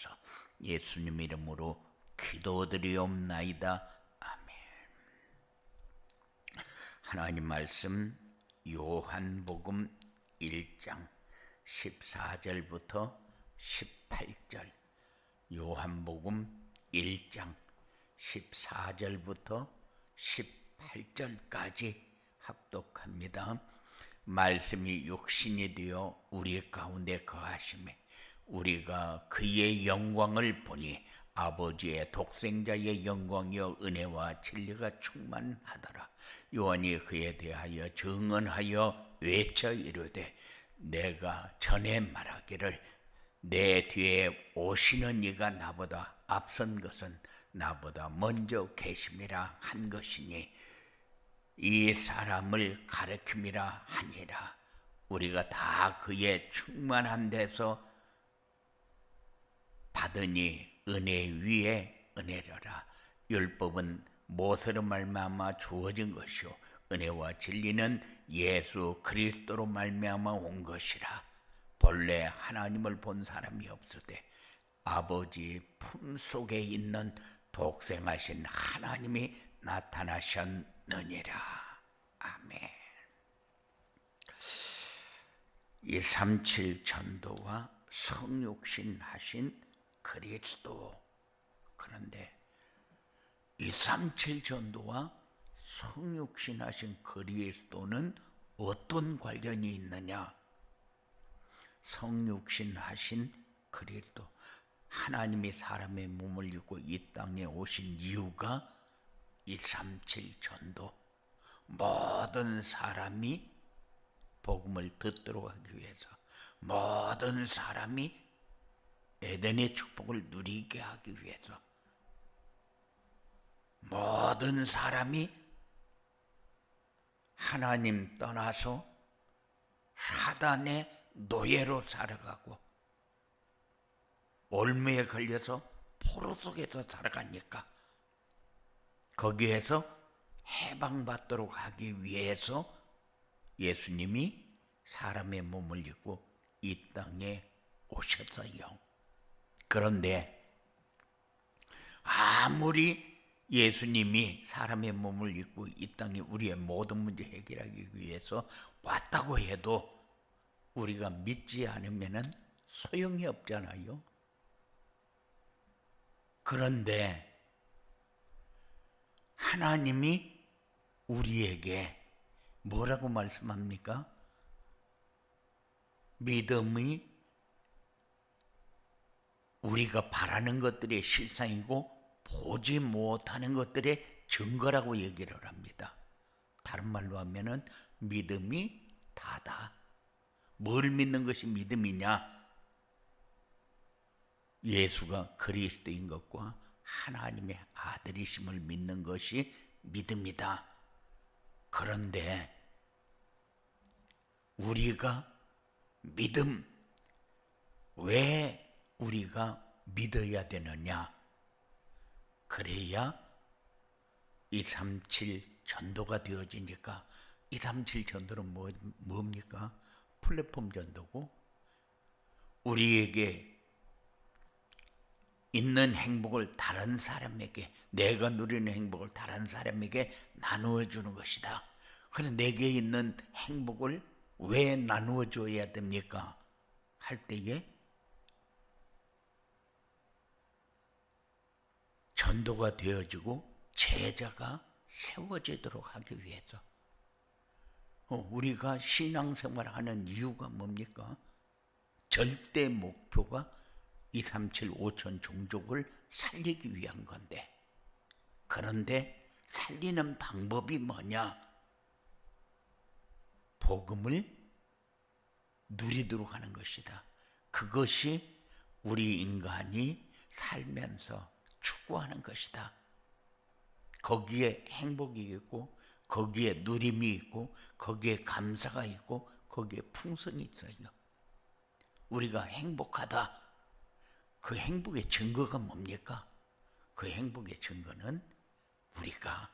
주옵소서. 예수님 이름으로 기도드리옵나이다. 아멘. 하나님 말씀 요한복음 1장 14절부터 18절. 요한복음 1장 14절부터 18절까지 합독합니다. 말씀이 육신이 되어 우리 가운데 거하심에 우리가 그의 영광을 보니 아버지의 독생자의 영광이여 은혜와 진리가 충만하더라. 요한이 그에 대하여 증언하여 외쳐 이르되 내가 전에 말하기를 내 뒤에 오시는 이가 나보다 앞선 것은 나보다 먼저 계심이라 한 것이니 이 사람을 가르침이라 하니라. 우리가 다 그의 충만한 데서 받으니 은혜 위에 은혜로라. 율법은 모세로 말미암아 주어진 것이요 은혜와 진리는 예수 그리스도로 말미암아 온 것이라. 본래 하나님을 본 사람이 없으되 아버지 품속에 있는 독생하신 하나님이 나타나셨느니라. 아멘. 237 전도와 성육신 하신 그리스도. 그런데 237 전도와 성육신 하신 그리스도는 어떤 관련이 있느냐? 성육신 하신 그리스도, 하나님이 사람의 몸을 입고 이 땅에 오신 이유가 237 전도, 모든 사람이 복음을 듣도록 하기 위해서, 모든 사람이 에덴의 축복을 누리게 하기 위해서, 모든 사람이 하나님 떠나서 사단의 노예로 살아가고 올무에 걸려서 포로 속에서 살아가니까 거기에서 해방받도록 하기 위해서 예수님이 사람의 몸을 입고 이 땅에 오셨어요. 그런데 아무리 예수님이 사람의 몸을 입고 이 땅에 우리의 모든 문제 해결하기 위해서 왔다고 해도 우리가 믿지 않으면 소용이 없잖아요. 그런데 하나님이 우리에게 뭐라고 말씀합니까? 믿음이 우리가 바라는 것들의 실상이고 보지 못하는 것들의 증거라고 얘기를 합니다. 다른 말로 하면은 믿음이 다다. 뭘 믿는 것이 믿음이냐? 예수가 그리스도인 것과 하나님의 아들이심을 믿는 것이 믿음이다. 그런데 우리가 믿음, 왜 우리가 믿어야 되느냐? 그래야 237 전도가 되어지니까. 237 전도는 뭡니까? 플랫폼 전도고, 우리에게 있는 행복을 다른 사람에게, 내가 누리는 행복을 다른 사람에게 나누어 주는 것이다. 그런데 내게 있는 행복을 왜 나누어 줘야 됩니까? 할 때에 전도가 되어지고 제자가 세워지도록 하기 위해서. 우리가 신앙생활을 하는 이유가 뭡니까? 절대 목표가 237 5천 종족을 살리기 위한 건데, 그런데 살리는 방법이 뭐냐? 복음을 누리도록 하는 것이다. 그것이 우리 인간이 살면서 추구하는 것이다. 거기에 행복이 있고, 거기에 누림이 있고, 거기에 감사가 있고, 거기에 풍성이 있어요. 우리가 행복하다. 그 행복의 증거가 뭡니까? 그 행복의 증거는 우리가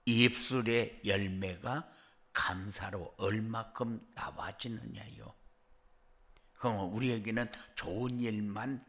입술의 열매가 감사로 얼마큼 나와지느냐요. 그럼 우리에게는 좋은 일만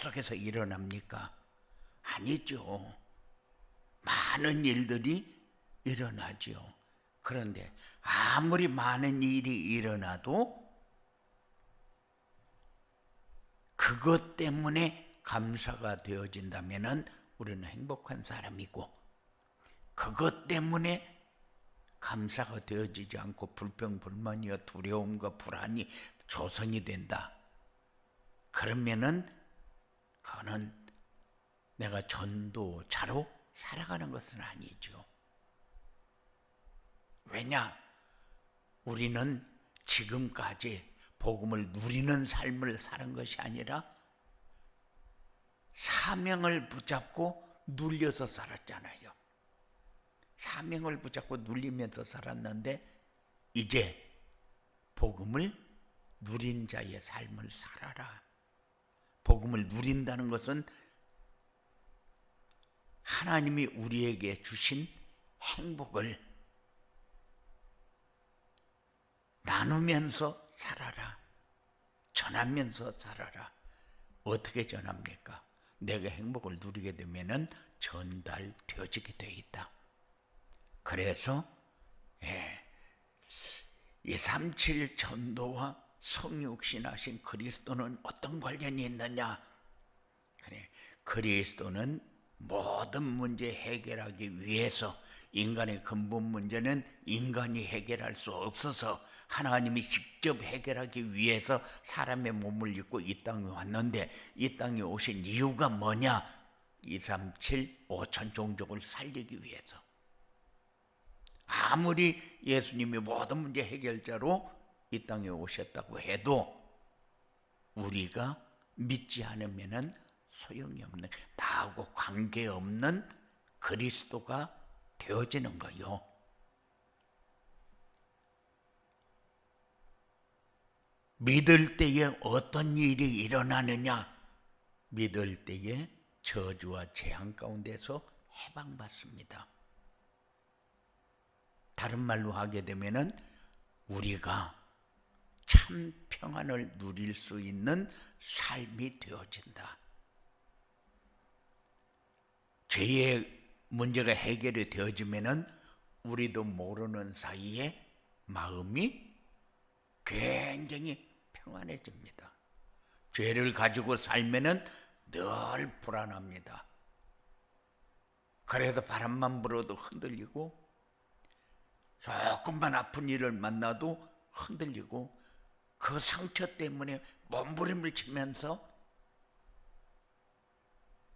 속에서 일어납니까? 아니죠. 많은 일들이 일어나죠. 그런데 아무리 많은 일이 일어나도 그것 때문에 감사가 되어진다면 우리는 행복한 사람이고, 그것 때문에 감사가 되어지지 않고 불평불만이여 두려움과 불안이 조성이 된다. 그러면은 그거는 내가 전도자로 살아가는 것은 아니죠. 왜냐? 우리는 지금까지 복음을 누리는 삶을 사는 것이 아니라 사명을 붙잡고 눌려서 살았잖아요. 사명을 붙잡고 눌리면서 살았는데 이제 복음을 누린 자의 삶을 살아라. 복음을 누린다는 것은 하나님이 우리에게 주신 행복을 나누면서 살아라. 전하면서 살아라. 어떻게 전합니까? 내가 행복을 누리게 되면은 전달되어지게 되어 있다. 그래서 237 전도와 성육신하신 그리스도는 어떤 관련이 있느냐? 그래, 그리스도는 모든 문제 해결하기 위해서, 인간의 근본 문제는 인간이 해결할 수 없어서 하나님이 직접 해결하기 위해서 사람의 몸을 입고 이 땅에 왔는데, 이 땅에 오신 이유가 뭐냐? 237 5천 종족을 살리기 위해서. 아무리 예수님이 모든 문제 해결자로 이 땅에 오셨다고 해도 우리가 믿지 않으면 소용이 없는, 나하고 관계없는 그리스도가 되어지는 거요. 믿을 때에 어떤 일이 일어나느냐? 믿을 때에 저주와 재앙 가운데서 해방받습니다. 다른 말로 하게 되면은 우리가 참 평안을 누릴 수 있는 삶이 되어진다. 죄의 문제가 해결이 되어지면은 우리도 모르는 사이에 마음이 굉장히 평안해집니다. 죄를 가지고 살면은 늘 불안합니다. 그래도 바람만 불어도 흔들리고, 조금만 아픈 일을 만나도 흔들리고, 그 상처 때문에 몸부림을 치면서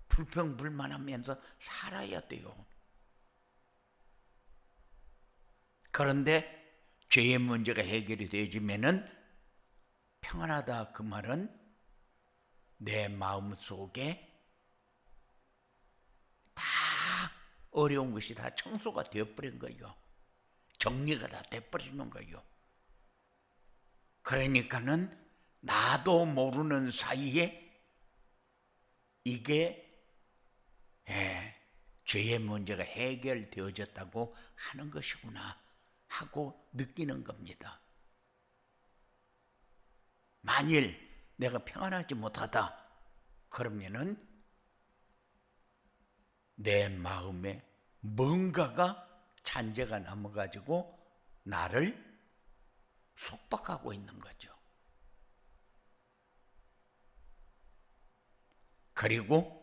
불평불만하면서 살아야 돼요. 그런데 죄의 문제가 해결이 되어지면은 평안하다, 그 말은 내 마음 속에 다 어려운 것이 다 청소가 되어버린 거예요. 정리가 다 돼버리는 거예요. 그러니까는 나도 모르는 사이에 이게 죄의 문제가 해결되어졌다고 하는 것이구나 하고 느끼는 겁니다. 만일 내가 평안하지 못하다 그러면은 내 마음에 뭔가가 잔재가 남아가지고 나를 속박하고 있는 거죠. 그리고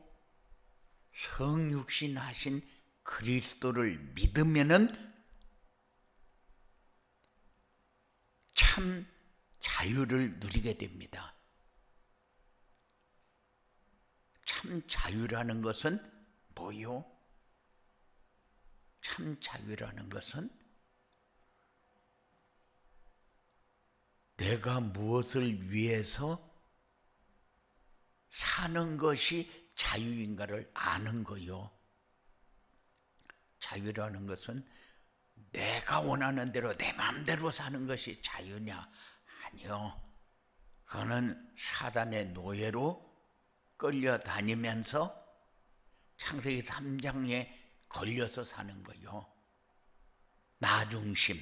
성육신 하신 그리스도를 믿으면은 참 자유를 누리게 됩니다. 참 자유라는 것은 뭐요? 참 자유라는 것은 내가 무엇을 위해서 사는 것이 자유인가를 아는 거요. 자유라는 것은 내가 원하는 대로 내 마음대로 사는 것이 자유냐? 아니요. 그거는 사단의 노예로 끌려다니면서 창세기 3장에 걸려서 사는 거요. 나 중심.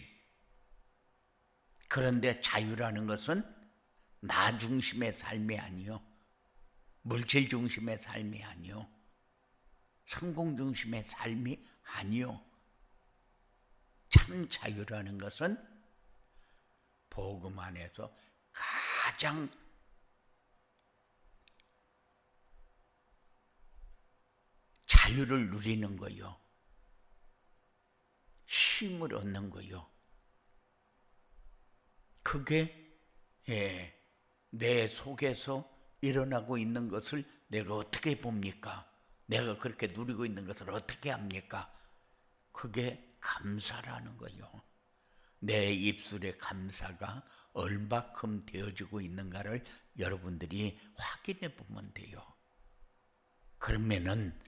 그런데 자유라는 것은 나 중심의 삶이 아니요. 물질 중심의 삶이 아니요, 성공 중심의 삶이 아니요. 참 자유라는 것은 복음 안에서 가장 자유를 누리는 거요, 쉼을 얻는 거요. 그게 내 속에서 일어나고 있는 것을 내가 어떻게 봅니까? 내가 그렇게 누리고 있는 것을 어떻게 합니까? 그게 감사라는 거요. 내 입술의 감사가 얼마큼 되어지고 있는가를 여러분들이 확인해 보면 돼요. 그러면은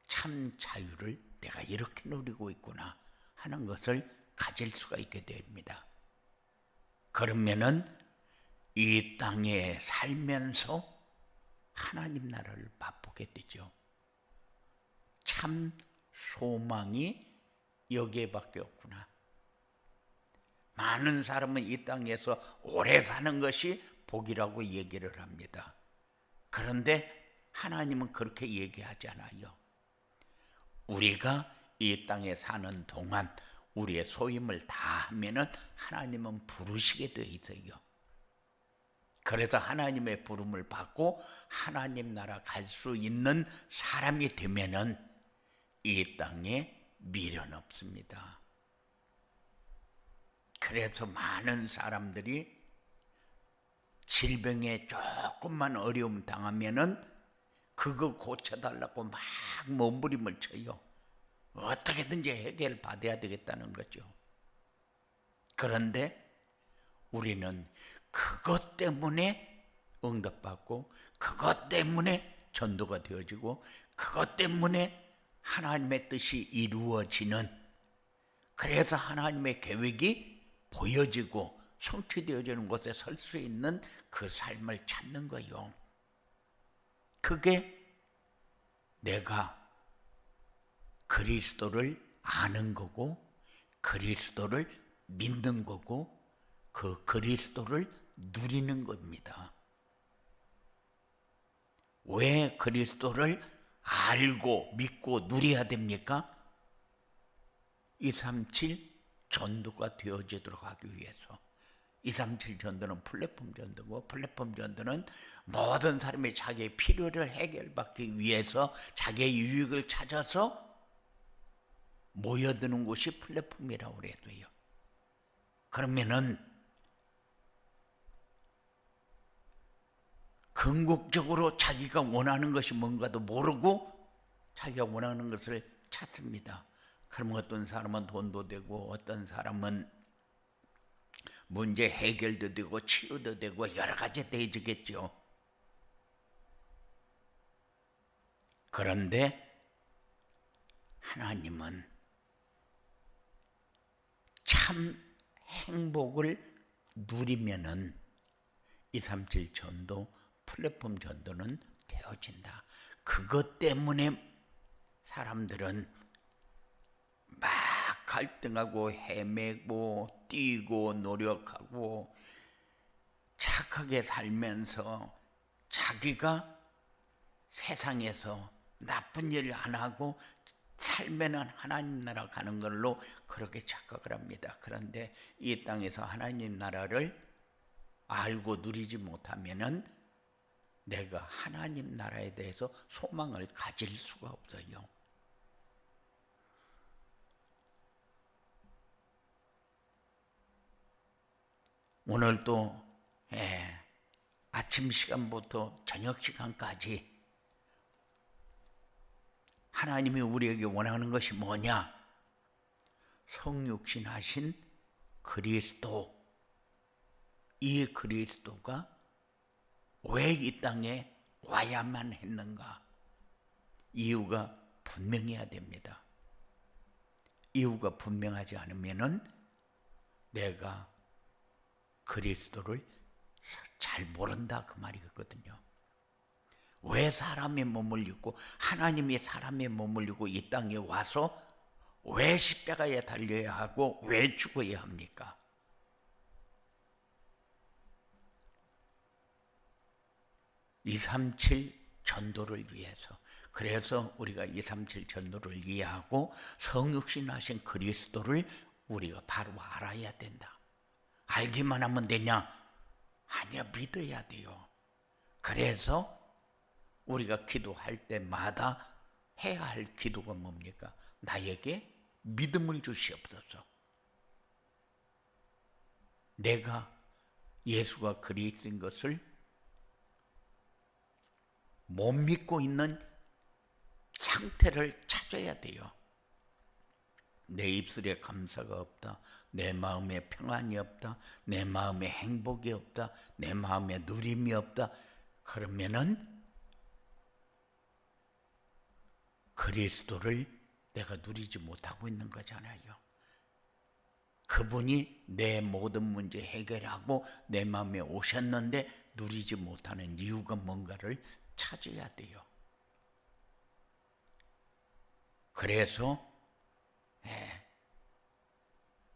참 자유를 내가 이렇게 누리고 있구나 하는 것을 가질 수가 있게 됩니다. 그러면은 이 땅에 살면서 하나님 나라를 맛보게 되죠. 참 소망이 여기에밖에 없구나. 많은 사람은 이 땅에서 오래 사는 것이 복이라고 얘기를 합니다. 그런데 하나님은 그렇게 얘기하지 않아요. 우리가 이 땅에 사는 동안 우리의 소임을 다 하면은 하나님은 부르시게 되어 있어요. 그래서 하나님의 부름을 받고 하나님 나라 갈 수 있는 사람이 되면은 이 땅에 미련 없습니다. 그래서 많은 사람들이 질병에 조금만 어려움 당하면은 그거 고쳐달라고 막 몸부림을 쳐요. 어떻게든지 해결 받아야 되겠다는 거죠. 그런데 우리는 그것 때문에 응답받고, 그것 때문에 전도가 되어지고, 그것 때문에 하나님의 뜻이 이루어지는, 그래서 하나님의 계획이 보여지고 성취되어지는 곳에 설 수 있는 그 삶을 찾는 거요. 그게 내가 그리스도를 아는 거고, 그리스도를 믿는 거고, 그 그리스도를 누리는 겁니다. 왜 그리스도를 알고 믿고 누려야 됩니까? 237 전도가 되어지도록 하기 위해서. 237 전도는 플랫폼 전도고, 플랫폼 전도는 모든 사람이 자기의 필요를 해결받기 위해서 자기의 유익을 찾아서 모여드는 곳이 플랫폼이라고 그래도요. 그러면은 궁극적으로 자기가 원하는 것이 뭔가도 모르고 자기가 원하는 것을 찾습니다. 그러면 어떤 사람은 돈도 되고, 어떤 사람은 문제 해결도 되고, 치유도 되고, 여러 가지 되어지겠죠. 그런데 하나님은 참 행복을 누리면은 237 전도, 플랫폼 전도는 되어진다. 그것 때문에 사람들은 막 갈등하고 헤매고 뛰고 노력하고 착하게 살면서 자기가 세상에서 나쁜 일 안 하고 살면은 하나님 나라 가는 걸로 그렇게 착각을 합니다. 그런데 이 땅에서 하나님 나라를 알고 누리지 못하면은 내가 하나님 나라에 대해서 소망을 가질 수가 없어요. 오늘도 아침 시간부터 저녁 시간까지 하나님이 우리에게 원하는 것이 뭐냐? 성육신 하신 그리스도, 이 그리스도가 왜 이 땅에 와야만 했는가? 이유가 분명해야 됩니다. 이유가 분명하지 않으면은 내가 그리스도를 잘 모른다 그 말이거든요. 왜 사람의 몸을 입고, 하나님이 사람의 몸을 입고 이 땅에 와서 왜 십자가에 달려야 하고 왜 죽어야 합니까? 237 전도를 위해서, 그래서 우리가 237 전도를 이해하고 성육신하신 그리스도를 우리가 바로 알아야 된다. 알기만 하면 되냐? 아니야, 믿어야 돼요. 그래서 우리가 기도할 때마다 해야 할 기도가 뭡니까? 나에게 믿음을 주시옵소서. 내가 예수가 그리스도인 것을 못 믿고 있는 상태를 찾아야 돼요. 내 입술에 감사가 없다, 내 마음에 평안이 없다, 내 마음에 행복이 없다, 내 마음에 누림이 없다. 그러면은 그리스도를 내가 누리지 못하고 있는 거잖아요. 그분이 내 모든 문제 해결하고 내 마음에 오셨는데 누리지 못하는 이유가 뭔가를 찾아야 돼요. 그래서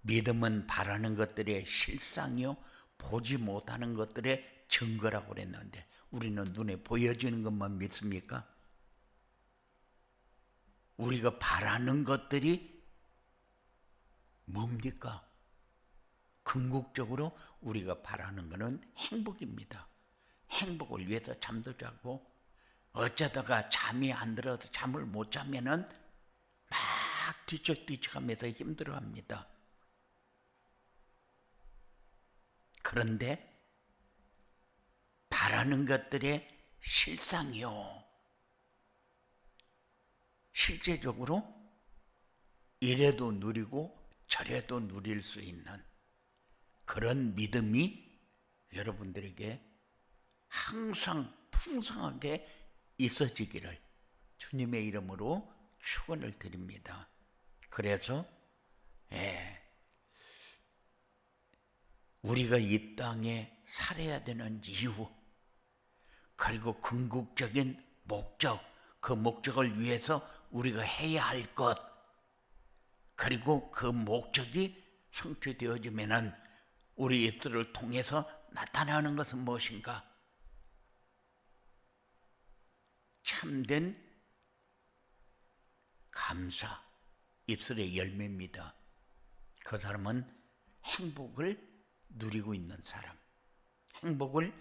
믿음은 바라는 것들의 실상이요, 보지 못하는 것들의 증거라고 그랬는데, 우리는 눈에 보여지는 것만 믿습니까? 우리가 바라는 것들이 뭡니까? 궁극적으로 우리가 바라는 것은 행복입니다. 행복을 위해서 잠도 자고, 어쩌다가 잠이 안 들어서 잠을 못 자면은 막 뒤척뒤척하면서 힘들어합니다. 그런데 바라는 것들의 실상이요, 실제적으로 이래도 누리고 저래도 누릴 수 있는 그런 믿음이 여러분들에게 항상 풍성하게 있어지기를 주님의 이름으로 축원을 드립니다. 그래서 우리가 이 땅에 살아야 되는 이유, 그리고 궁극적인 목적, 그 목적을 위해서 우리가 해야 할 것, 그리고 그 목적이 성취되어지면은 우리 입술을 통해서 나타나는 것은 무엇인가? 참된 감사, 입술의 열매입니다. 그 사람은 행복을 누리고 있는 사람, 행복을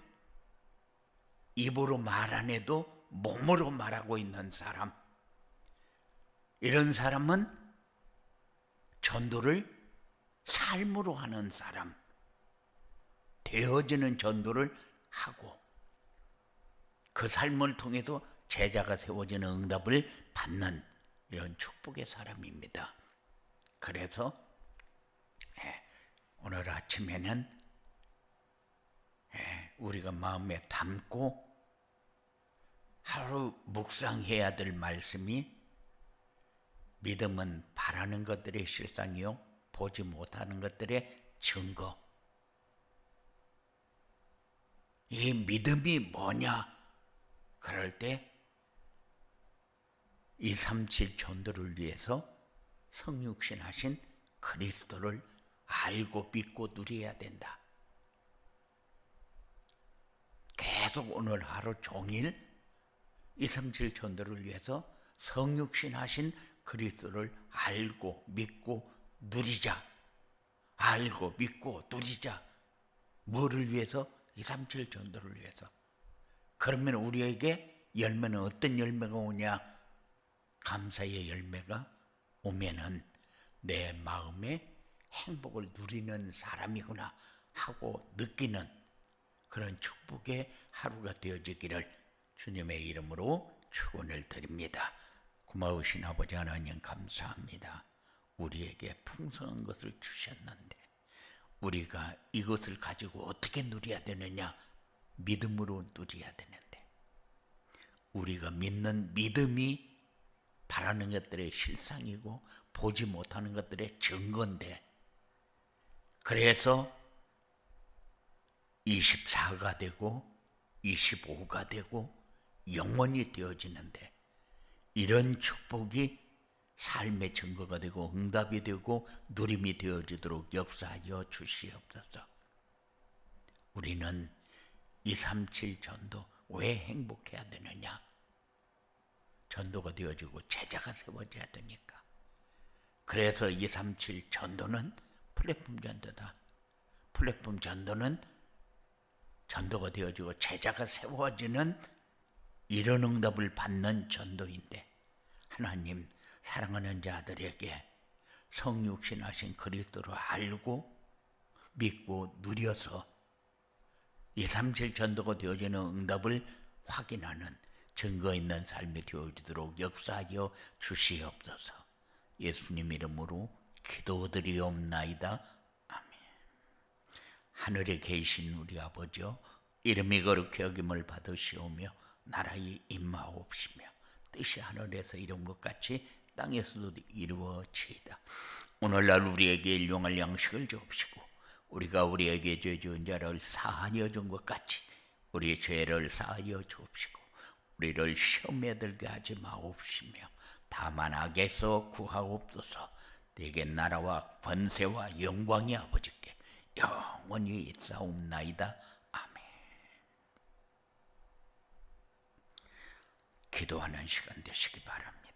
입으로 말 안 해도 몸으로 말하고 있는 사람, 이런 사람은 전도를 삶으로 하는 사람, 되어지는 전도를 하고 그 삶을 통해서 제자가 세워지는 응답을 받는 이런 축복의 사람입니다. 그래서 오늘 아침에는 우리가 마음에 담고 하루 묵상해야 될 말씀이, 믿음은 바라는 것들의 실상이요, 보지 못하는 것들의 증거. 이 믿음이 뭐냐? 그럴 때 237 전도를 위해서 성육신하신 그리스도를 알고 믿고 누려야 된다. 계속 오늘 하루 종일 237 전도를 위해서 성육신하신 그리스도를 알고 믿고 누리자. 알고 믿고 누리자. 뭐를 위해서? 237 전도를 위해서. 그러면 우리에게 열매는 어떤 열매가 오냐? 감사의 열매가 오면은 내 마음에 행복을 누리는 사람이구나 하고 느끼는 그런 축복의 하루가 되어지기를 주님의 이름으로 축원을 드립니다. 고마우신 아버지 하나님 감사합니다. 우리에게 풍성한 것을 주셨는데 우리가 이것을 가지고 어떻게 누려야 되느냐? 믿음으로 누려야 되는데, 우리가 믿는 믿음이 바라는 것들의 실상이고 보지 못하는 것들의 증거인데, 그래서 24가 되고 25가 되고 영원히 되어지는데, 이런 축복이 삶의 증거가 되고 응답이 되고 누림이 되어지도록 역사하여 주시옵소서. 우리는 237 전도 왜 행복해야 되느냐? 전도가 되어지고 제자가 세워져야 되니까. 그래서 237 전도는 플랫폼 전도다. 플랫폼 전도는 전도가 되어지고 제자가 세워지는 이런 응답을 받는 전도인데, 하나님 사랑하는 자들에게 성육신하신 그리스도를 알고 믿고 누려서 237 전도가 되어지는 응답을 확인하는 증거 있는 삶이 되어지도록 역사하여 주시옵소서. 예수님 이름으로 기도드리옵나이다. 아멘. 하늘에 계신 우리 아버지여, 이름이 거룩히 여김을 받으시오며 나라의 임하옵시며 뜻이 하늘에서 이룬 것 같이 땅에서도 이루어지이다. 오늘날 우리에게 일용할 양식을 주옵시고 우리가 우리에게 죄 지은 자를 사하여 준 것 같이 우리의 죄를 사하여 주옵시고 우리를 시험에 들게 하지 마옵시며 다만 악에서 구하옵소서. 내게 나라와 권세와 영광이 아버지께 영원히 있사옵나이다. 아멘. 기도하는 시간 되시기 바랍니다.